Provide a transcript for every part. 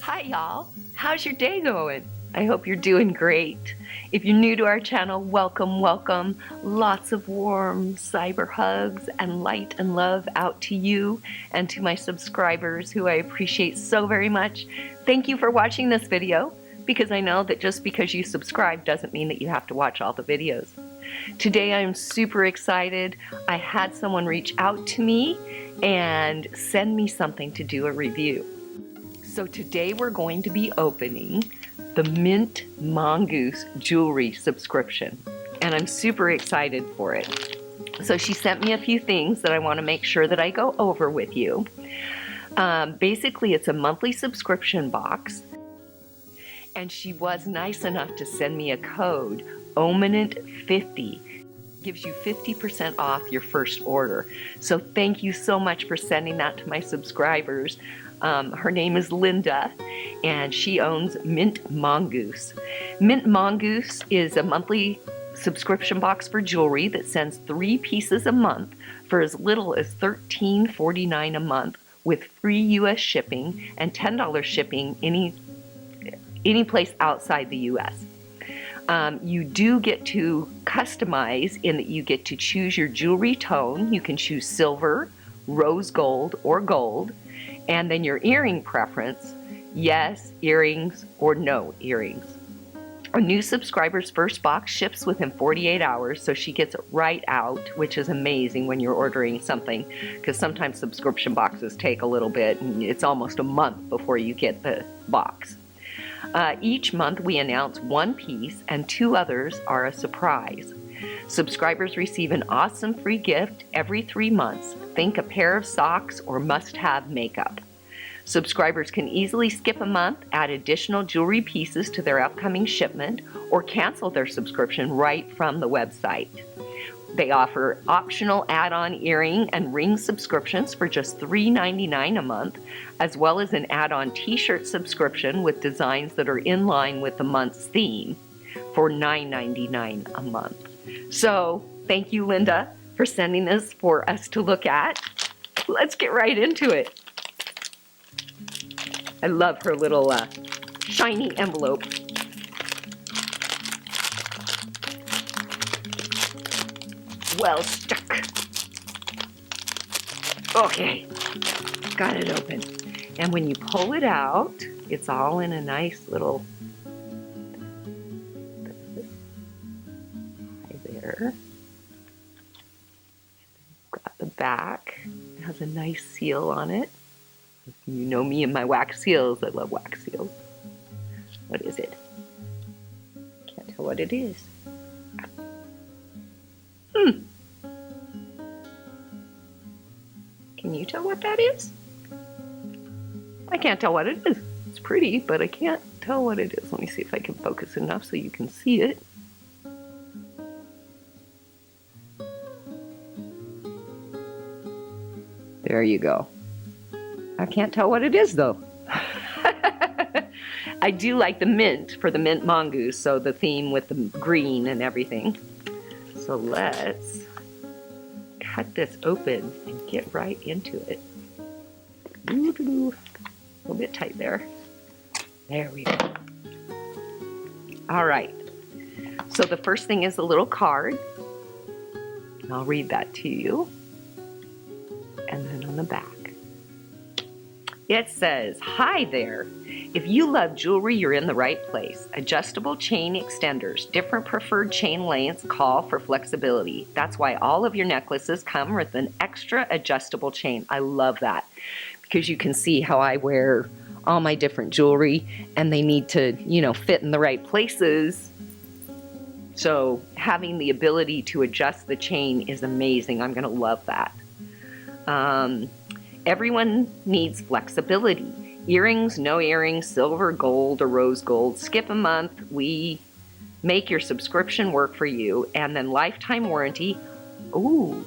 Hi y'all, how's your day going? I hope you're doing great. If you're new to our channel, welcome, welcome. Lots of warm cyber hugs and light and love out to you and to my subscribers who I appreciate so very much. Thank you for watching this video, because I know that just because you subscribe doesn't mean that you have to watch all the videos. Today I'm super excited. I had someone reach out to me and send me something to do a review. So today we're going to be opening the mintMONGOOSE jewelry subscription, and I'm super excited for it. So she sent me a few things that I want to make sure that I go over with you. Basically, it's a monthly subscription box, and she was nice enough to send me a code, OMINANT50. Gives you 50% off your first order. So thank you so much for sending that to my subscribers. Her name is Linda, and she owns mintMONGOOSE. mintMONGOOSE is a monthly subscription box for jewelry that sends 3 pieces a month for as little as $13.49 a month, with free US shipping and $10 shipping any place outside the US. You do get to customize in that you get to choose your jewelry tone. You can choose silver, rose gold, or gold. And then your earring preference, yes earrings or no earrings. A new subscriber's first box ships within 48 hours, so she gets it right out, which is amazing when you're ordering something, because sometimes subscription boxes take a little bit, and it's almost a month before you get the box. Each month we announce 1 piece, and 2 others are a surprise. Subscribers receive an awesome free gift every 3 months. Think a pair of socks or must-have makeup. Subscribers can easily skip a month, add additional jewelry pieces to their upcoming shipment, or cancel their subscription right from the website. They offer optional add-on earring and ring subscriptions for just $3.99 a month, as well as an add-on t-shirt subscription with designs that are in line with the month's theme for $9.99 a month. So thank you, Linda, for sending this for us to look at. Let's get right into it. I love her little shiny envelope. Well stuck. Okay, got it open. And when you pull it out, it's all in a nice little there. Got the back. It has a nice seal on it. You know me and my wax seals. I love wax seals. What is it? Can't tell what it is. Can you tell what that is? I can't tell what it is. It's pretty, but I can't tell what it is. Let me see if I can focus enough so you can see it. There you go. I can't tell what it is though. I do like the mint for the mintMONGOOSE, so the theme with the green and everything. So let's cut this open and get right into it. A little bit tight there. There we go. All right. So the first thing is a little card. I'll read that to you. And then on the back, it says, "Hi there. If you love jewelry, you're in the right place. Adjustable chain extenders, different preferred chain lengths call for flexibility. That's why all of your necklaces come with an extra adjustable chain." I love that, because you can see how I wear all my different jewelry, and they need to, you know, fit in the right places. So having the ability to adjust the chain is amazing. I'm going to love that. Everyone needs flexibility. Earrings, no earrings, silver, gold, or rose gold. Skip a month. We make your subscription work for you. And then lifetime warranty. Ooh,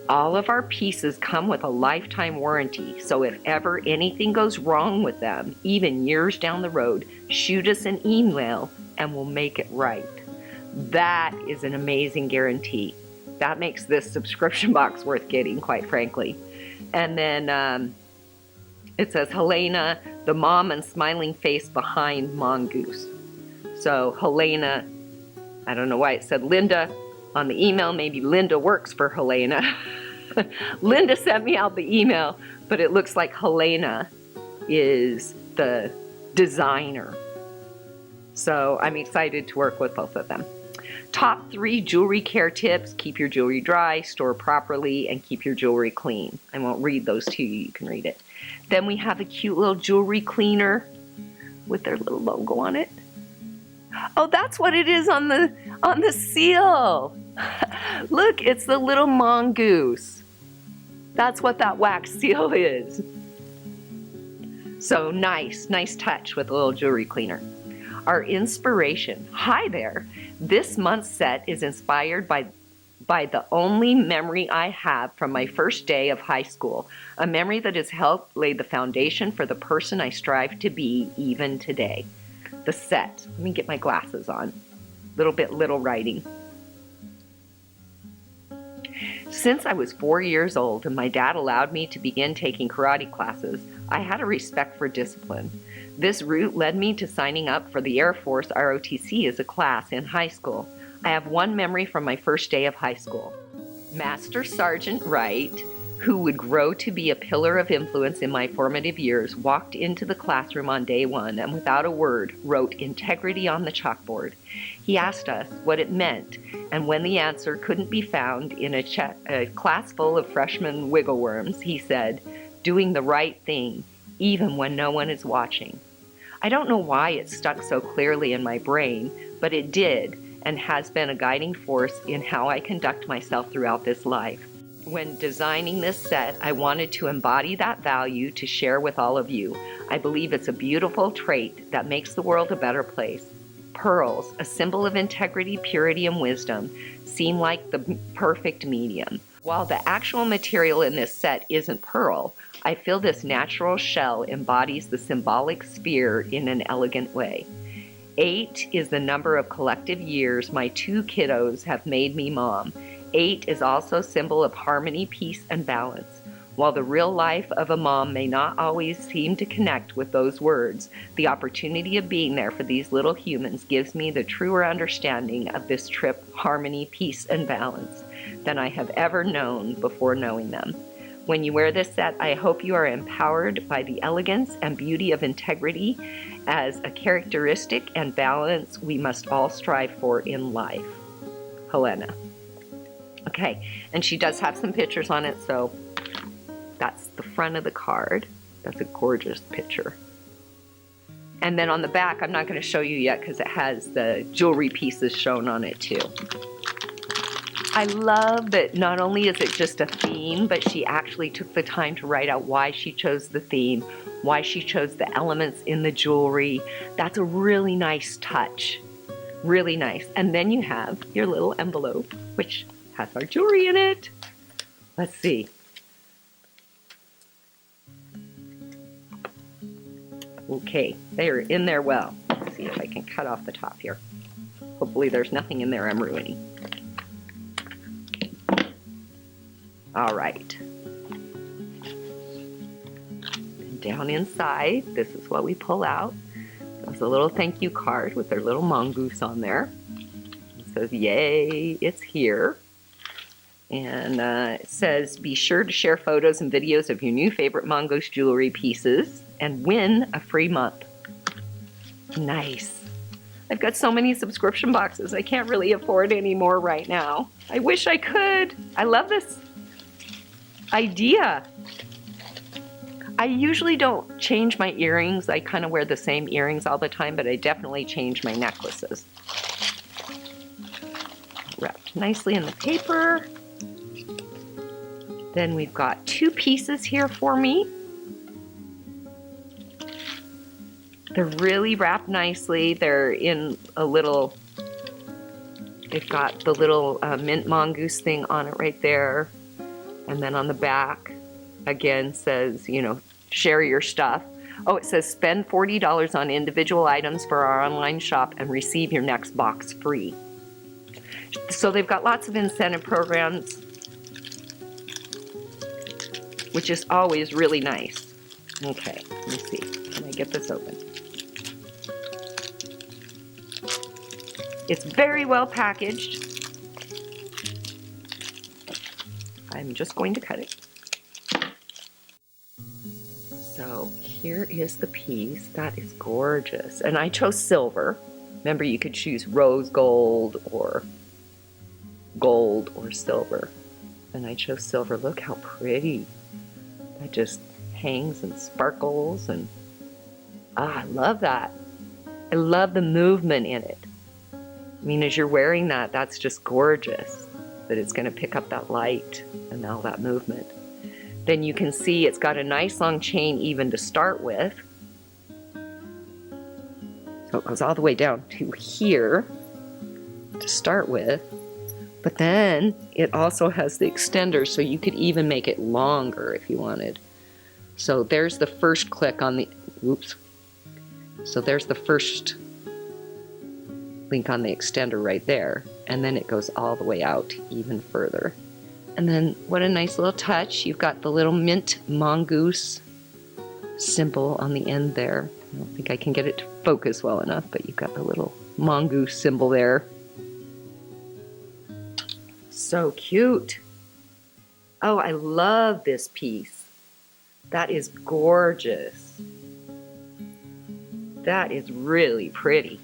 all of our pieces come with a lifetime warranty. So if ever anything goes wrong with them, even years down the road, shoot us an email and we'll make it right. That is an amazing guarantee. That makes this subscription box worth getting, quite frankly. And then it says, "Helena, the mom and smiling face behind Mongoose. So Helena, I don't know why it said Linda on the email. Maybe Linda works for Helena. Linda sent me out the email, but it looks like Helena is the designer. So I'm excited to work with both of them. Top 3 jewelry care tips: keep your jewelry dry, store properly, and keep your jewelry clean. I won't read those to you, you can read it. Then we have a cute little jewelry cleaner with their little logo on it. Oh, that's what it is on the seal. Look, it's the little mongoose. That's what that wax seal is. So nice touch with a little jewelry cleaner. Our inspiration. Hi there. This month's set is inspired by the only memory I have from my first day of high school, a memory that has helped lay the foundation for the person I strive to be even today. The set. Let me get my glasses on. Little writing. Since I was 4 years old and my dad allowed me to begin taking karate classes, I had a respect for discipline. This route led me to signing up for the Air Force ROTC as a class in high school. I have one memory from my first day of high school. Master Sergeant Wright, who would grow to be a pillar of influence in my formative years, walked into the classroom on day 1 and without a word wrote integrity on the chalkboard. He asked us what it meant, and when the answer couldn't be found in a class full of freshman wiggleworms, he said, "Doing the right thing, even when no one is watching." I don't know why it stuck so clearly in my brain, but it did, and has been a guiding force in how I conduct myself throughout this life. When designing this set, I wanted to embody that value to share with all of you. I believe it's a beautiful trait that makes the world a better place. Pearls, a symbol of integrity, purity, and wisdom, seem like the perfect medium. While the actual material in this set isn't pearl, I feel this natural shell embodies the symbolic sphere in an elegant way. 8 is the number of collective years my 2 kiddos have made me mom. 8 is also a symbol of harmony, peace, and balance. While the real life of a mom may not always seem to connect with those words, the opportunity of being there for these little humans gives me the truer understanding of this trip, harmony, peace, and balance than I have ever known before knowing them. When you wear this set, I hope you are empowered by the elegance and beauty of integrity as a characteristic and balance we must all strive for in life. Helena. Okay, and she does have some pictures on it, so that's the front of the card. That's a gorgeous picture. And then on the back, I'm not going to show you yet because it has the jewelry pieces shown on it too. I love that not only is it just a theme, but she actually took the time to write out why she chose the theme, why she chose the elements in the jewelry. That's a really nice touch. Really nice. And then you have your little envelope, which has our jewelry in it. Let's see. Okay, they're in there well. Let's see if I can cut off the top here. Hopefully there's nothing in there I'm ruining. All right. And down inside, this is what we pull out. There's a little thank you card with their little mongoose on there. It says, "Yay, it's here." And it says, "Be sure to share photos and videos of your new favorite mongoose jewelry pieces and win a free month." Nice. I've got so many subscription boxes. I can't really afford any more right now. I wish I could. I love this idea. I usually don't change my earrings. I kind of wear the same earrings all the time, but I definitely change my necklaces. Wrapped nicely in the paper. Then we've got 2 pieces here for me. They're really wrapped nicely. They're in a little, they've got the little mint mongoose thing on it right there. And then on the back, again, says, you know, share your stuff. Oh, it says spend $40 on individual items for our online shop and receive your next box free. So they've got lots of incentive programs, which is always really nice. Okay, let me see. Can I get this open. It's very well packaged. I'm just going to cut it. So here is the piece. That is gorgeous. And I chose silver. Remember, you could choose rose gold or silver. And I chose silver. Look how pretty. That just hangs and sparkles, and I love that. I love the movement in it. I mean, as you're wearing that, that's just gorgeous, that it's going to pick up that light and all that movement. Then you can see it's got a nice long chain even to start with. So it goes all the way down to here to start with. But then it also has the extender, so you could even make it longer if you wanted. So there's the first click on the, oops. So there's the first link on the extender right there. And then it goes all the way out even further. And then what a nice little touch. You've got the little mintMONGOOSE symbol on the end there. I don't think I can get it to focus well enough, but you've got the little mongoose symbol there. So cute. Oh, I love this piece. That is gorgeous. That is really pretty.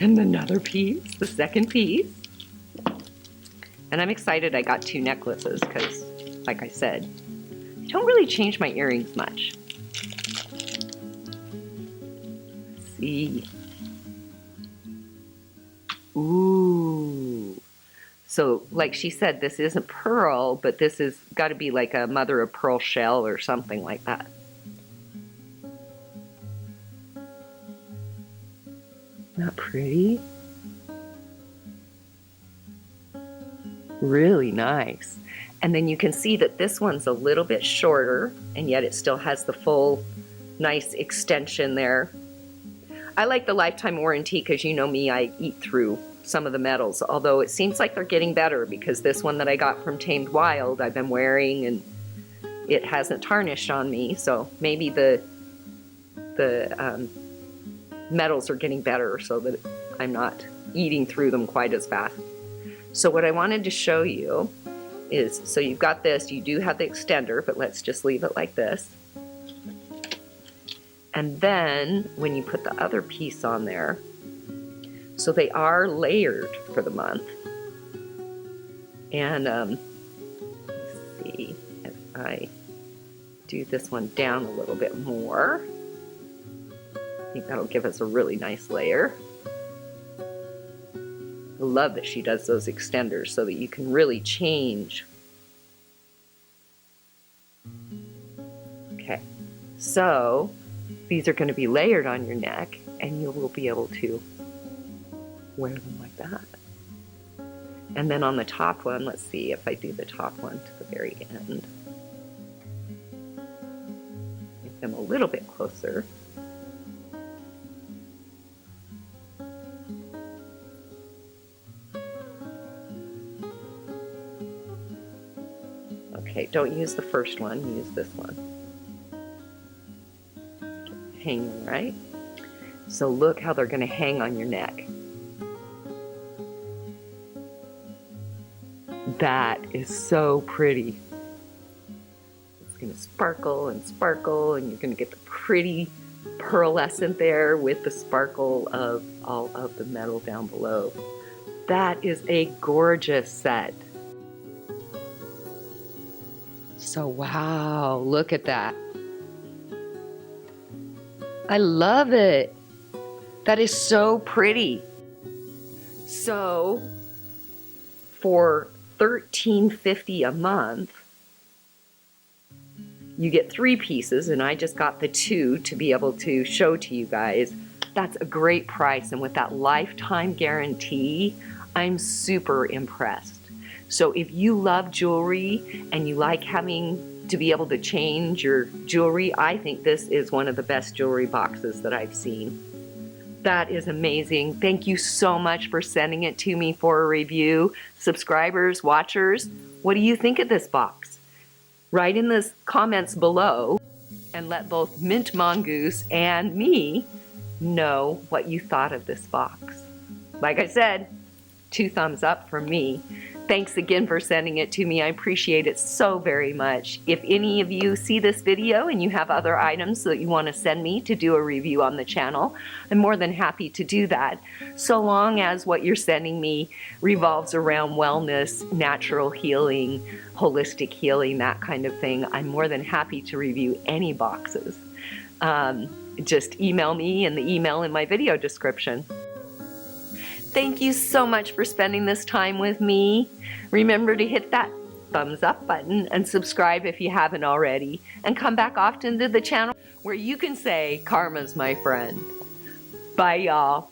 And another piece, the second piece. And I'm excited I got 2 necklaces because, like I said, I don't really change my earrings much. Let's see. Ooh. So, like she said, this isn't pearl, but this has got to be like a mother of pearl shell or something like that. Not pretty? Really nice. And then you can see that this one's a little bit shorter, and yet it still has the full nice extension there. I like the lifetime warranty because you know me, I eat through some of the metals, although it seems like they're getting better because this one that I got from Tamed Wild I've been wearing and it hasn't tarnished on me, so maybe the metals are getting better so that I'm not eating through them quite as fast. So what I wanted to show you is, so you've got this, you do have the extender, but let's just leave it like this. And then when you put the other piece on there, so they are layered for the month. And let's see if I do this one down a little bit more. I think that'll give us a really nice layer. I love that she does those extenders so that you can really change. Okay, so these are going to be layered on your neck and you will be able to wear them like that. And then on the top one, let's see if I do the top one to the very end. Make them a little bit closer. Okay, don't use the first one, use this one. Hanging, right? So look how they're going to hang on your neck. That is so pretty. It's going to sparkle and sparkle, and you're going to get the pretty pearlescent there with the sparkle of all of the metal down below. That is a gorgeous set. So wow, look at that. I love it. That is so pretty. So for $13.50 a month, you get 3 pieces, and I just got the 2 to be able to show to you guys. That's a great price, and with that lifetime guarantee, I'm super impressed. So if you love jewelry and you like having to be able to change your jewelry, I think this is one of the best jewelry boxes that I've seen. That is amazing. Thank you so much for sending it to me for a review. Subscribers, watchers, what do you think of this box? Write in the comments below. and let both mintMONGOOSE and me know what you thought of this box. Like I said, 2 thumbs up from me. Thanks again for sending it to me. I appreciate it so very much. If any of you see this video and you have other items that you want to send me to do a review on the channel, I'm more than happy to do that, so long as what you're sending me revolves around wellness, natural healing, holistic healing, that kind of thing. I'm more than happy to review any boxes. Just email me in the email in my video description. Thank you so much for spending this time with me. Remember to hit that thumbs up button and subscribe if you haven't already. And come back often to the channel where you can say, Karma's my friend. Bye, y'all.